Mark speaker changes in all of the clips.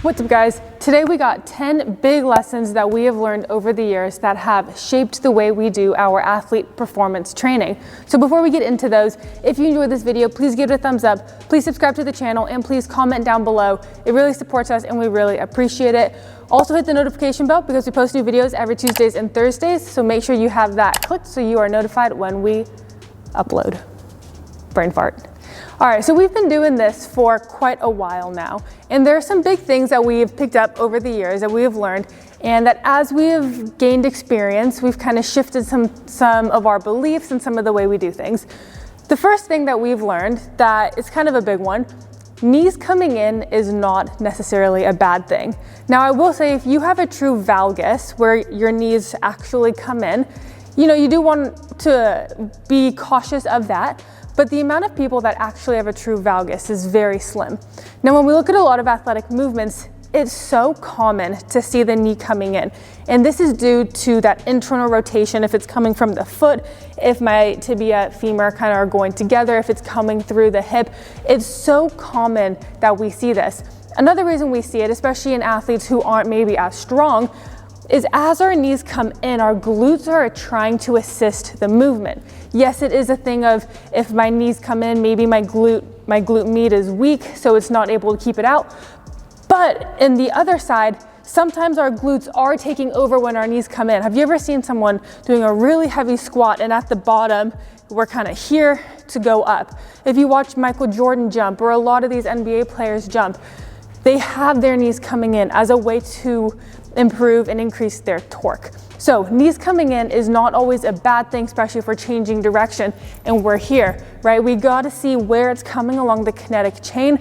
Speaker 1: What's up guys? Today we got 10 big lessons that we have learned over the years that have shaped the way we do our athlete performance training. So before we get into those, if you enjoyed this video, please give it a thumbs up, please subscribe to the channel, and please comment down below. It really supports us and we really appreciate it. Also hit the notification bell because we post new videos every Tuesdays and Thursdays, so make sure you have that clicked so you are notified when we upload. Brain fart. All right, so we've been doing this for quite a while now, and there are some big things that we have picked up over the years that we have learned, and that as we have gained experience, we've kind of shifted some of our beliefs and some of the way we do things. The first thing that we've learned that is kind of a big one, knees coming in is not necessarily a bad thing. Now, I will say if you have a true valgus where your knees actually come in, you do want to be cautious of that. But the amount of people that actually have a true valgus is very slim. Now, when we look at a lot of athletic movements, it's so common to see the knee coming in. And this is due to that internal rotation. If it's coming from the foot, if my tibia, femur kind of are going together, if it's coming through the hip, it's so common that we see this. Another reason we see it, especially in athletes who aren't maybe as strong, is as our knees come in, our glutes are trying to assist the movement. Yes, it is a thing of if my knees come in, maybe my glute med is weak, so it's not able to keep it out. But in the other side, sometimes our glutes are taking over when our knees come in. Have you ever seen someone doing a really heavy squat and at the bottom, we're kind of here to go up? If you watch Michael Jordan jump or a lot of these NBA players jump, they have their knees coming in as a way to improve and increase their torque. So knees coming in is not always a bad thing, especially if we're changing direction and we're here, right? We got to see where it's coming along the kinetic chain,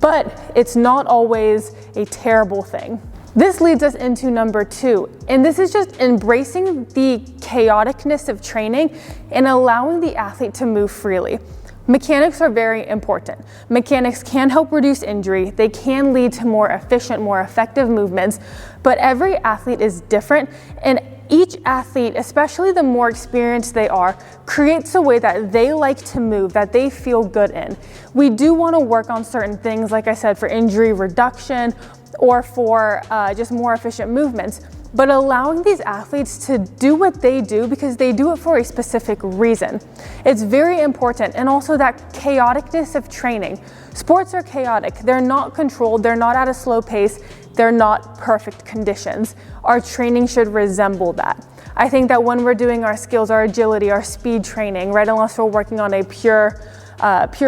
Speaker 1: but it's not always a terrible thing. This leads us into number 2, and this is just embracing the chaoticness of training and allowing the athlete to move freely. Mechanics are very important. Mechanics can help reduce injury. They can lead to more efficient, more effective movements, but every athlete is different, and each athlete, especially the more experienced they are, creates a way that they like to move, that they feel good in. We do want to work on certain things, like I said, for injury reduction or for just more efficient movements. But allowing these athletes to do what they do because they do it for a specific reason. It's very important. And also that chaoticness of training. Sports are chaotic. They're not controlled. They're not at a slow pace. They're not perfect conditions. Our training should resemble that. I think that when we're doing our skills, our agility, our speed training, right, unless we're working on a pure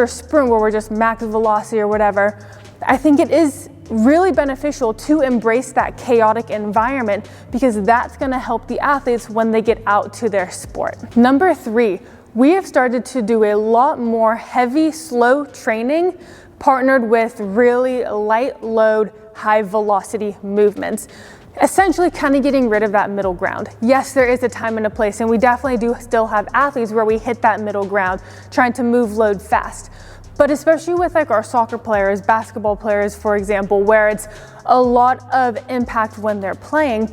Speaker 1: sprint where we're just max velocity or whatever, I think it is really beneficial to embrace that chaotic environment because that's going to help the athletes when they get out to their sport. Number 3, we have started to do a lot more heavy, slow training partnered with really light load, high velocity movements. Essentially kind of getting rid of that middle ground. Yes, there is a time and a place, and we definitely do still have athletes where we hit that middle ground trying to move load fast. But especially with like our soccer players, basketball players, for example, where it's a lot of impact when they're playing,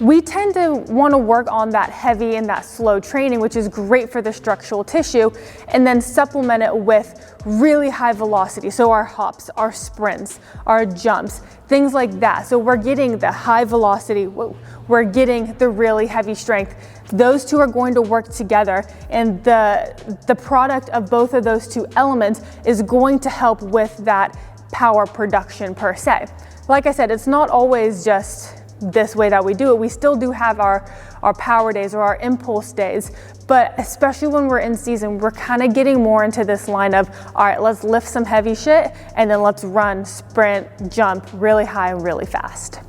Speaker 1: we tend to want to work on that heavy and that slow training, which is great for the structural tissue, and then supplement it with really high velocity. So our hops, our sprints, our jumps, things like that. So we're getting the high velocity, we're getting the really heavy strength. Those two are going to work together, and the product of both of those two elements is going to help with that power production per se. Like I said, it's not always just this way that we do it. We still do have our power days or our impulse days, but especially when we're in season, we're kind of getting more into this line of, all right, let's lift some heavy shit and then let's run, sprint, jump really high and really fast.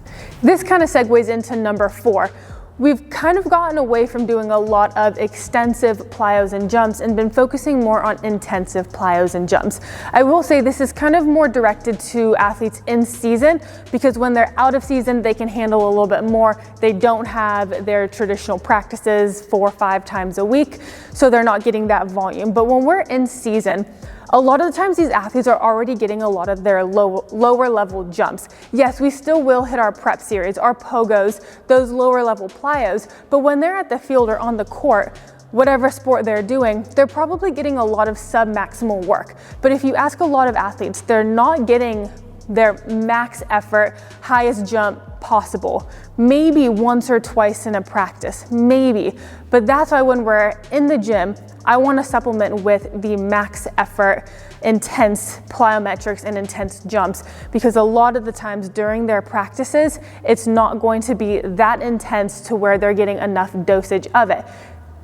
Speaker 1: This kind of segues into number 4. We've kind of gotten away from doing a lot of extensive plyos and jumps and been focusing more on intensive plyos and jumps. I will say this is kind of more directed to athletes in season because when they're out of season, they can handle a little bit more. They don't have their traditional practices 4 or 5 times a week, so they're not getting that volume. But when we're in season, a lot of the times these athletes are already getting a lot of their lower level jumps. Yes, we still will hit our prep series, our pogos, those lower level plyos, but when they're at the field or on the court, whatever sport they're doing, they're probably getting a lot of sub-maximal work. But if you ask a lot of athletes, they're not getting their max effort, highest jump possible. Maybe once or twice in a practice, maybe. But that's why when we're in the gym, I want to supplement with the max effort, intense plyometrics and intense jumps, because a lot of the times during their practices, it's not going to be that intense to where they're getting enough dosage of it.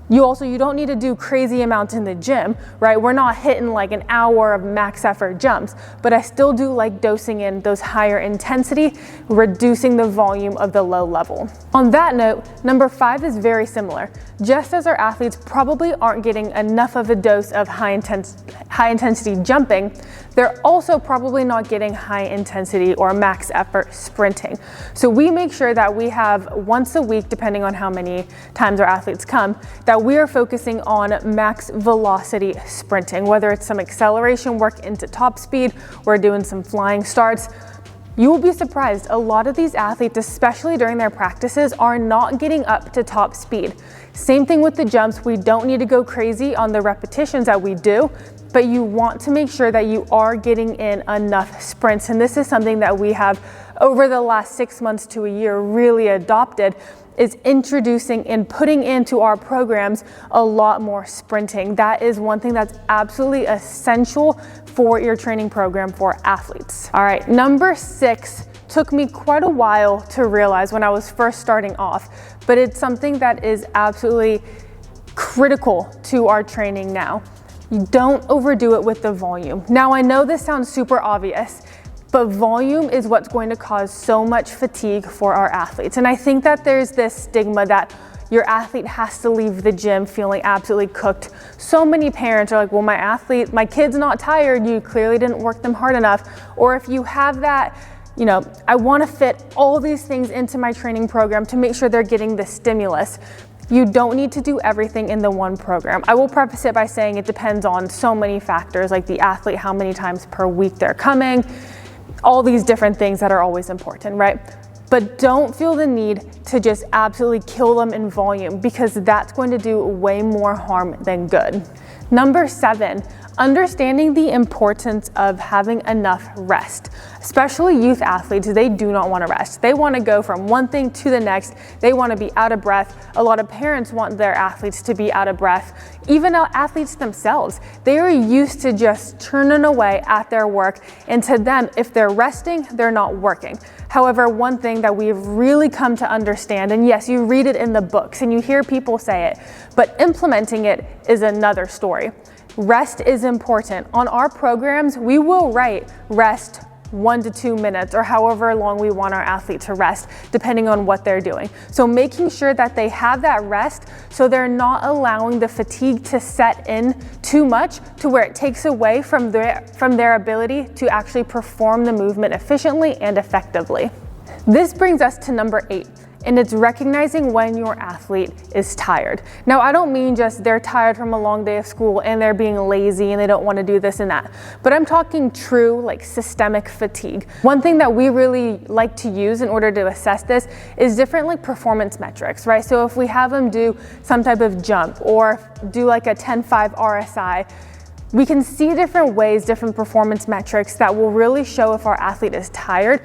Speaker 1: You don't need to do crazy amounts in the gym, right? We're not hitting like an hour of max effort jumps, but I still do like dosing in those higher intensity, reducing the volume of the low level. On that note, number 5 is very similar. Just as our athletes probably aren't getting enough of a dose of high intensity jumping, they're also probably not getting high intensity or max effort sprinting. So we make sure that we have once a week, depending on how many times our athletes come, that we are focusing on max velocity sprinting, whether it's some acceleration work into top speed, we're doing some flying starts. You will be surprised, a lot of these athletes, especially during their practices, are not getting up to top speed. Same thing with the jumps, we don't need to go crazy on the repetitions that we do, but you want to make sure that you are getting in enough sprints. And this is something that we have over the last 6 months to a year really adopted, is introducing and putting into our programs a lot more sprinting. That is one thing that's absolutely essential for your training program for athletes. All right, number 6 took me quite a while to realize when I was first starting off, but it's something that is absolutely critical to our training now. You don't overdo it with the volume. Now, I know this sounds super obvious, but volume is what's going to cause so much fatigue for our athletes. And I think that there's this stigma that your athlete has to leave the gym feeling absolutely cooked. So many parents are like, well, my kid's not tired, you clearly didn't work them hard enough. Or if you have that, I want to fit all these things into my training program to make sure they're getting the stimulus. You don't need to do everything in the one program. I will preface it by saying it depends on so many factors, like the athlete, how many times per week they're coming, all these different things that are always important, right? But don't feel the need to just absolutely kill them in volume, because that's going to do way more harm than good. Number 7, understanding the importance of having enough rest. Especially youth athletes, they do not want to rest. They want to go from one thing to the next. They want to be out of breath. A lot of parents want their athletes to be out of breath. Even athletes themselves, they are used to just churning away at their work. And to them, if they're resting, they're not working. However, one thing that we've really come to understand, and yes, you read it in the books and you hear people say it, but implementing it is another story. Rest is important. On our programs, we will write rest 1 to 2 minutes or however long we want our athlete to rest, depending on what they're doing. So making sure that they have that rest so they're not allowing the fatigue to set in too much to where it takes away from their ability to actually perform the movement efficiently and effectively. This brings us to number 8. And it's recognizing when your athlete is tired. Now, I don't mean just they're tired from a long day of school and they're being lazy and they don't want to do this and that, but I'm talking true like systemic fatigue. One thing that we really like to use in order to assess this is different like performance metrics, right? So if we have them do some type of jump or do like a 10-5 RSI, we can see different ways, different performance metrics that will really show if our athlete is tired.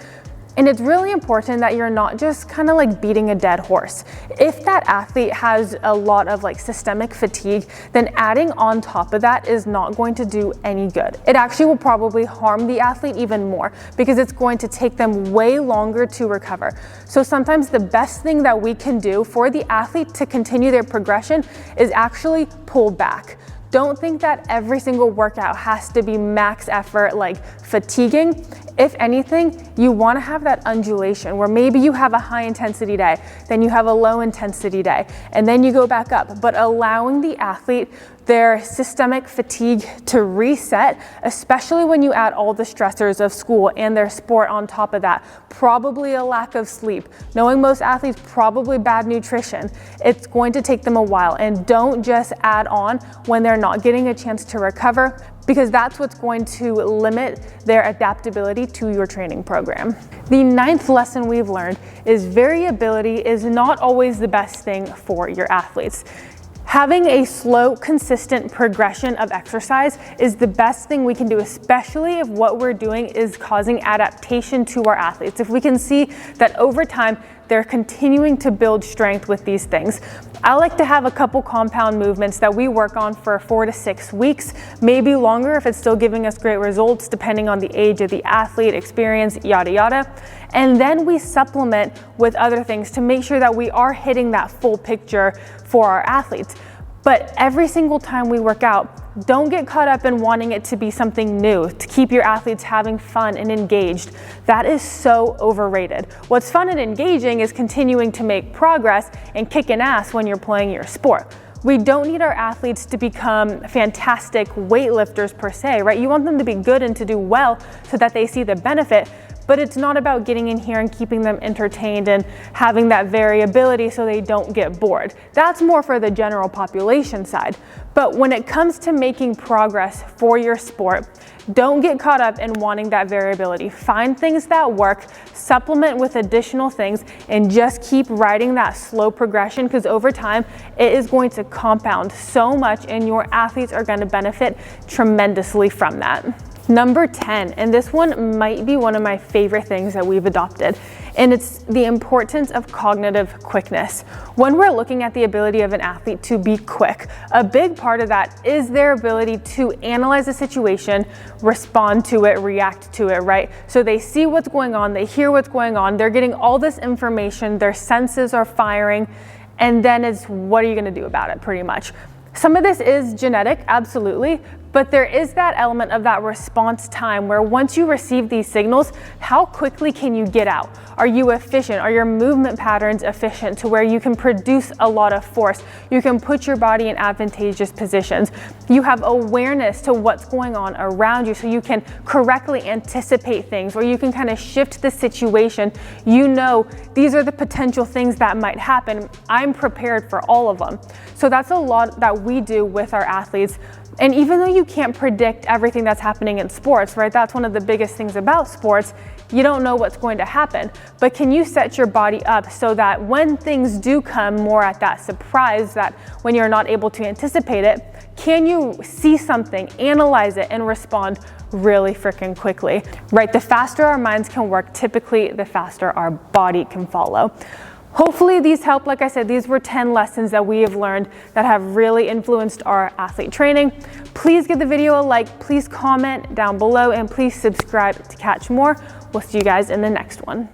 Speaker 1: And it's really important that you're not just kind of like beating a dead horse. If that athlete has a lot of like systemic fatigue, then adding on top of that is not going to do any good. It actually will probably harm the athlete even more because it's going to take them way longer to recover. So sometimes the best thing that we can do for the athlete to continue their progression is actually pull back. Don't think that every single workout has to be max effort, like fatiguing. If anything, you want to have that undulation where maybe you have a high intensity day, then you have a low intensity day, and then you go back up, but allowing the athlete their systemic fatigue to reset, especially when you add all the stressors of school and their sport on top of that, probably a lack of sleep, knowing most athletes probably bad nutrition, it's going to take them a while. And don't just add on when they're not getting a chance to recover, because that's what's going to limit their adaptability to your training program. The 9th lesson we've learned is variability is not always the best thing for your athletes. Having a slow, consistent progression of exercise is the best thing we can do, especially if what we're doing is causing adaptation to our athletes. If we can see that over time, they're continuing to build strength with these things. I like to have a couple compound movements that we work on for 4 to 6 weeks, maybe longer if it's still giving us great results, depending on the age of the athlete, experience, yada, yada. And then we supplement with other things to make sure that we are hitting that full picture for our athletes. But every single time we work out, don't get caught up in wanting it to be something new, to keep your athletes having fun and engaged. That is so overrated. What's fun and engaging is continuing to make progress and kicking ass when you're playing your sport. We don't need our athletes to become fantastic weightlifters per se, right? You want them to be good and to do well so that they see the benefit. But it's not about getting in here and keeping them entertained and having that variability so they don't get bored. That's more for the general population side. But when it comes to making progress for your sport, don't get caught up in wanting that variability. Find things that work, supplement with additional things, and just keep riding that slow progression, because over time, it is going to compound so much and your athletes are going to benefit tremendously from that. Number 10, and this one might be one of my favorite things that we've adopted, and it's the importance of cognitive quickness. When we're looking at the ability of an athlete to be quick, a big part of that is their ability to analyze a situation, respond to it, react to it, right? So they see what's going on, they hear what's going on, they're getting all this information, their senses are firing, and then it's what are you gonna do about it, pretty much. Some of this is genetic, absolutely, but there is that element of that response time where once you receive these signals, how quickly can you get out? Are you efficient? Are your movement patterns efficient to where you can produce a lot of force? You can put your body in advantageous positions. You have awareness to what's going on around you so you can correctly anticipate things, or you can kind of shift the situation. You know, these are the potential things that might happen. I'm prepared for all of them. So that's a lot that we do with our athletes. And even though you can't predict everything that's happening in sports, right? That's one of the biggest things about sports. You don't know what's going to happen, but can you set your body up so that when things do come more at that surprise, that when you're not able to anticipate it, can you see something, analyze it, and respond really freaking quickly, right? The faster our minds can work, typically the faster our body can follow. Hopefully these help. Like I said, these were 10 lessons that we have learned that have really influenced our athlete training. Please give the video a like, please comment down below, and please subscribe to catch more. We'll see you guys in the next one.